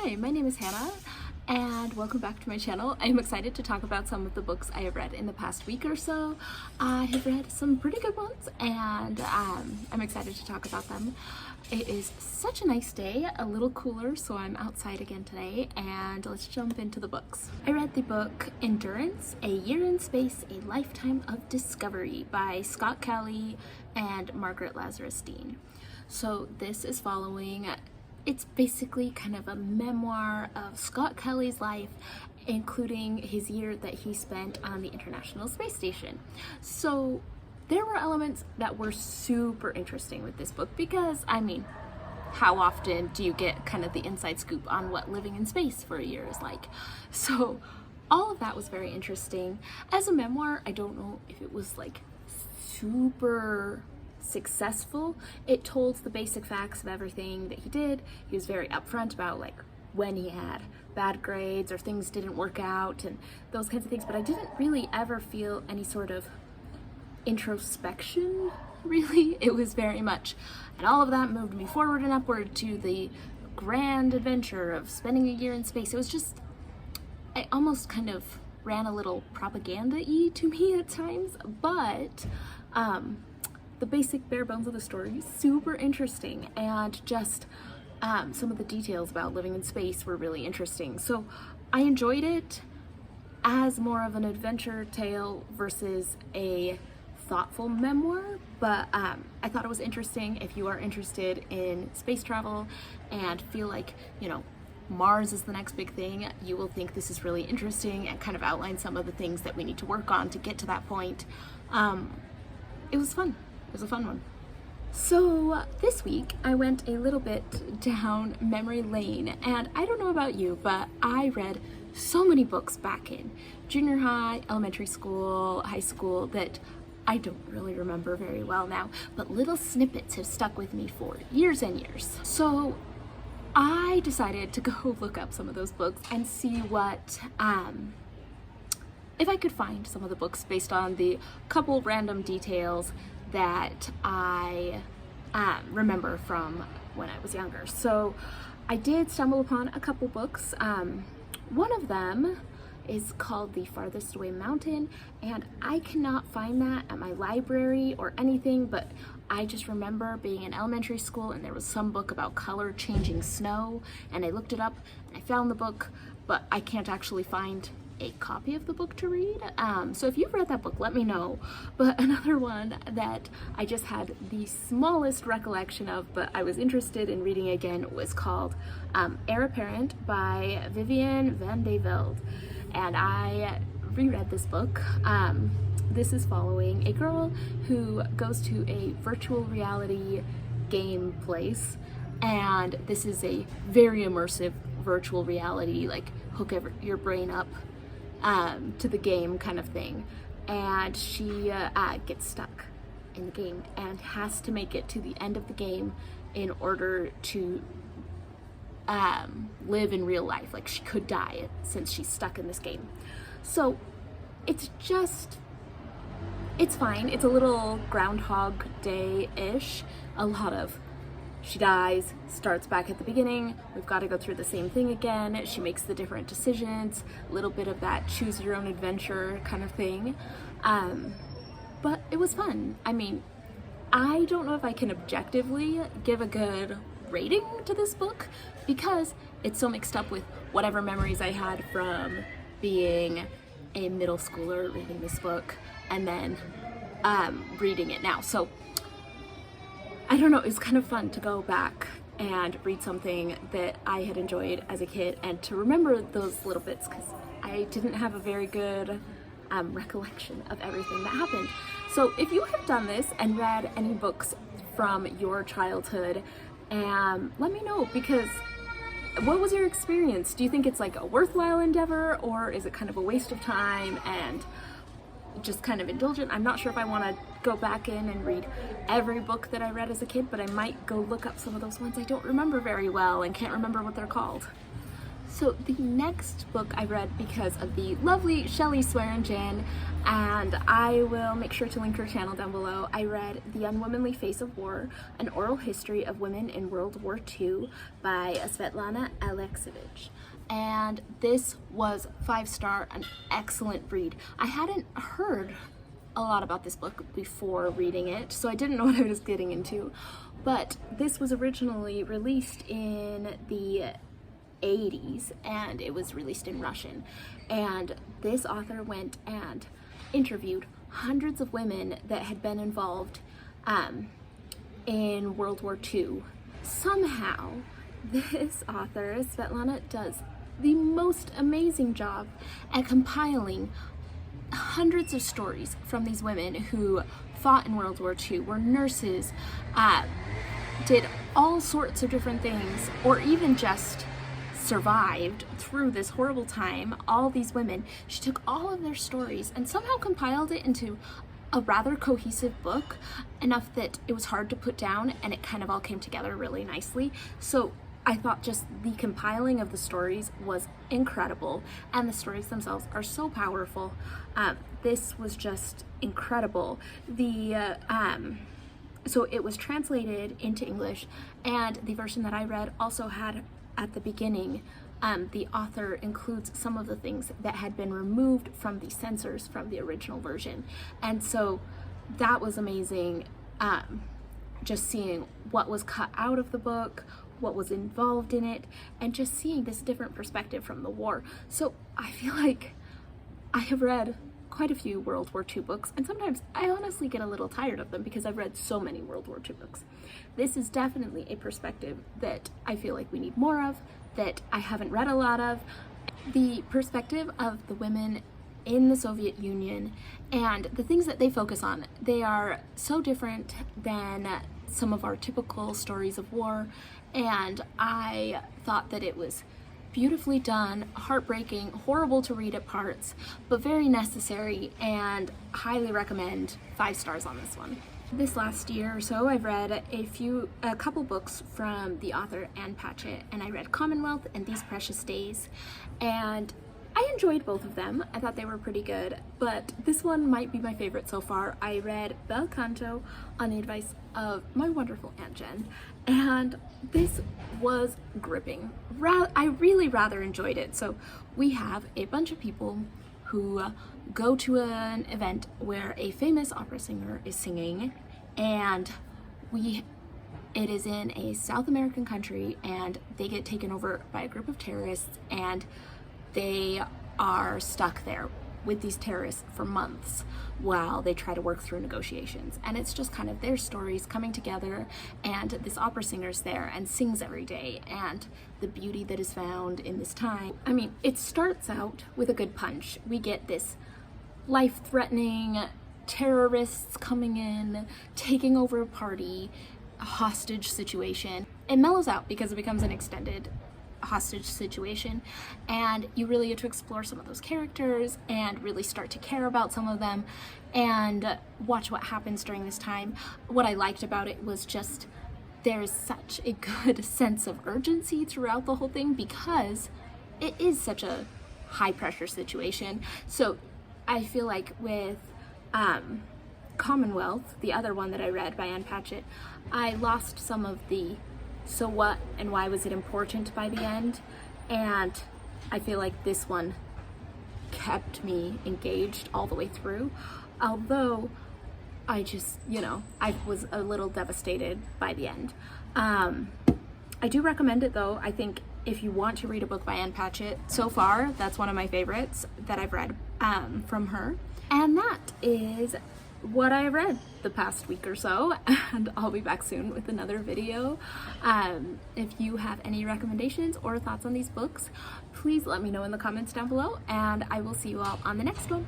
Hi, my name is Hannah and welcome back to my channel. I'm excited to talk about some of the books I have read in the past week or so. I have read some pretty good ones and I'm excited to talk about them. It is such a nice day, a little cooler, so I'm outside again today, and let's jump into the books. I read the book Endurance, A Year in Space, A Lifetime of Discovery by Scott Kelly and Margaret Lazarus Dean. So this is following, it's basically kind of a memoir of Scott Kelly's life, including his year that he spent on the International Space Station. So there were elements that were super interesting with this book because, I mean, how often do you get kind of the inside scoop on what living in space for a year is like? So all of that was very interesting. As a memoir, I don't know if it was like super successful. It told the basic facts of everything that he did. He was very upfront about like when he had bad grades or things didn't work out and those kinds of things, but I didn't really ever feel any sort of introspection, really. It was very much, and all of that moved me forward and upward to the grand adventure of spending a year in space. It was just, I almost kind of ran a little propaganda-y to me at times, but the basic bare bones of the story is super interesting, and just some of the details about living in space were really interesting. So I enjoyed it as more of an adventure tale versus a thoughtful memoir, but I thought it was interesting. If you are interested in space travel and feel like, you know, Mars is the next big thing, you will think this is really interesting and kind of outline some of the things that we need to work on to get to that point. It was fun. It was a fun one. So this week I went a little bit down memory lane, and I don't know about you, but I read so many books back in junior high, elementary school, high school that I don't really remember very well now, but little snippets have stuck with me for years and years. So I decided to go look up some of those books and see what, if I could find some of the books based on the couple random details that I remember from when I was younger. So I did stumble upon a couple books. One of them is called The Farthest Away Mountain, and I cannot find that at my library or anything, but I just remember being in elementary school and there was some book about color changing snow, and I looked it up and I found the book, but I can't actually find a copy of the book to read. So if you've read that book, let me know. But another one that I just had the smallest recollection of, but I was interested in reading again, was called Heir Apparent by Vivian van de Velde. And I reread this book. This is following a girl who goes to a virtual reality game place, and this is a very immersive virtual reality, like hook your brain up to the game kind of thing. And she gets stuck in the game and has to make it to the end of the game in order to live in real life. Like, she could die since she's stuck in this game. So it's just, it's fine. It's a little Groundhog Day-ish. A lot of she dies, starts back at the beginning, we've got to go through the same thing again, she makes the different decisions, a little bit of that choose your own adventure kind of thing. But it was fun. I mean, I don't know if I can objectively give a good rating to this book because it's so mixed up with whatever memories I had from being a middle schooler reading this book and then reading it now. So I don't know, it's kind of fun to go back and read something that I had enjoyed as a kid and to remember those little bits, because I didn't have a very good recollection of everything that happened. So if you have done this and read any books from your childhood, let me know, because what was your experience? Do you think it's like a worthwhile endeavor, or is it kind of a waste of time and just kind of indulgent? I'm not sure if I want to go back in and read every book that I read as a kid, but I might go look up some of those ones I don't remember very well and can't remember what they're called. So the next book I read because of the lovely Shelly Swearingen, and I will make sure to link her channel down below. I read The Unwomanly Face of War, An Oral History of Women in World War II by Svetlana Alexievich. And this was 5-star, an excellent read. I hadn't heard a lot about this book before reading it, so I didn't know what I was getting into. But this was originally released in the 80s, and it was released in Russian. And this author went and interviewed hundreds of women that had been involved in World War II. Somehow, this author, Svetlana, does the most amazing job at compiling hundreds of stories from these women who fought in World War II, were nurses, did all sorts of different things, or even just survived through this horrible time. All these women, she took all of their stories and somehow compiled it into a rather cohesive book, enough that it was hard to put down, and it kind of all came together really nicely. So I thought just the compiling of the stories was incredible, and the stories themselves are so powerful. This was just incredible. So it was translated into English, and the version that I read also had at the beginning, the author includes some of the things that had been removed from the censors from the original version. And so that was amazing, just seeing what was cut out of the book, what was involved in it, and just seeing this different perspective from the war. So I feel like I have read quite a few World War II books, and sometimes I honestly get a little tired of them because I've read so many World War II books. This is definitely a perspective that I feel like we need more of, that I haven't read a lot of. The perspective of the women in the Soviet Union and the things that they focus on, they are so different than some of our typical stories of war, and I thought that it was beautifully done, heartbreaking, horrible to read at parts, but very necessary, and highly recommend. 5 stars on this one. This last year or so, I've read a couple books from the author Ann Patchett, and I read Commonwealth and These Precious Days, and I enjoyed both of them. I thought they were pretty good, but this one might be my favorite so far. I read Bel Canto on the advice of my wonderful Aunt Jen, and this was gripping. I really rather enjoyed it. So we have a bunch of people who go to an event where a famous opera singer is singing, and it is in a South American country, and they get taken over by a group of terrorists, and they are stuck there with these terrorists for months while they try to work through negotiations. And it's just kind of their stories coming together, and this opera singer's there and sings every day, and the beauty that is found in this time. I mean, it starts out with a good punch. We get this life-threatening terrorists coming in, taking over a party, a hostage situation. It mellows out because it becomes an extended hostage situation, and you really get to explore some of those characters and really start to care about some of them and watch what happens during this time. What I liked about it was just there's such a good sense of urgency throughout the whole thing because it is such a high pressure situation. So I feel like with Commonwealth, the other one that I read by Ann Patchett, I lost some of the so what and why was it important by the end, and I feel like this one kept me engaged all the way through, although I just, I was a little devastated by the end. I do recommend it though. I think if you want to read a book by Ann Patchett, so far that's one of my favorites that I've read from her. And that is what I read the past week or so, and I'll be back soon with another video. If you have any recommendations or thoughts on these books, please let me know in the comments down below, and I will see you all on the next one.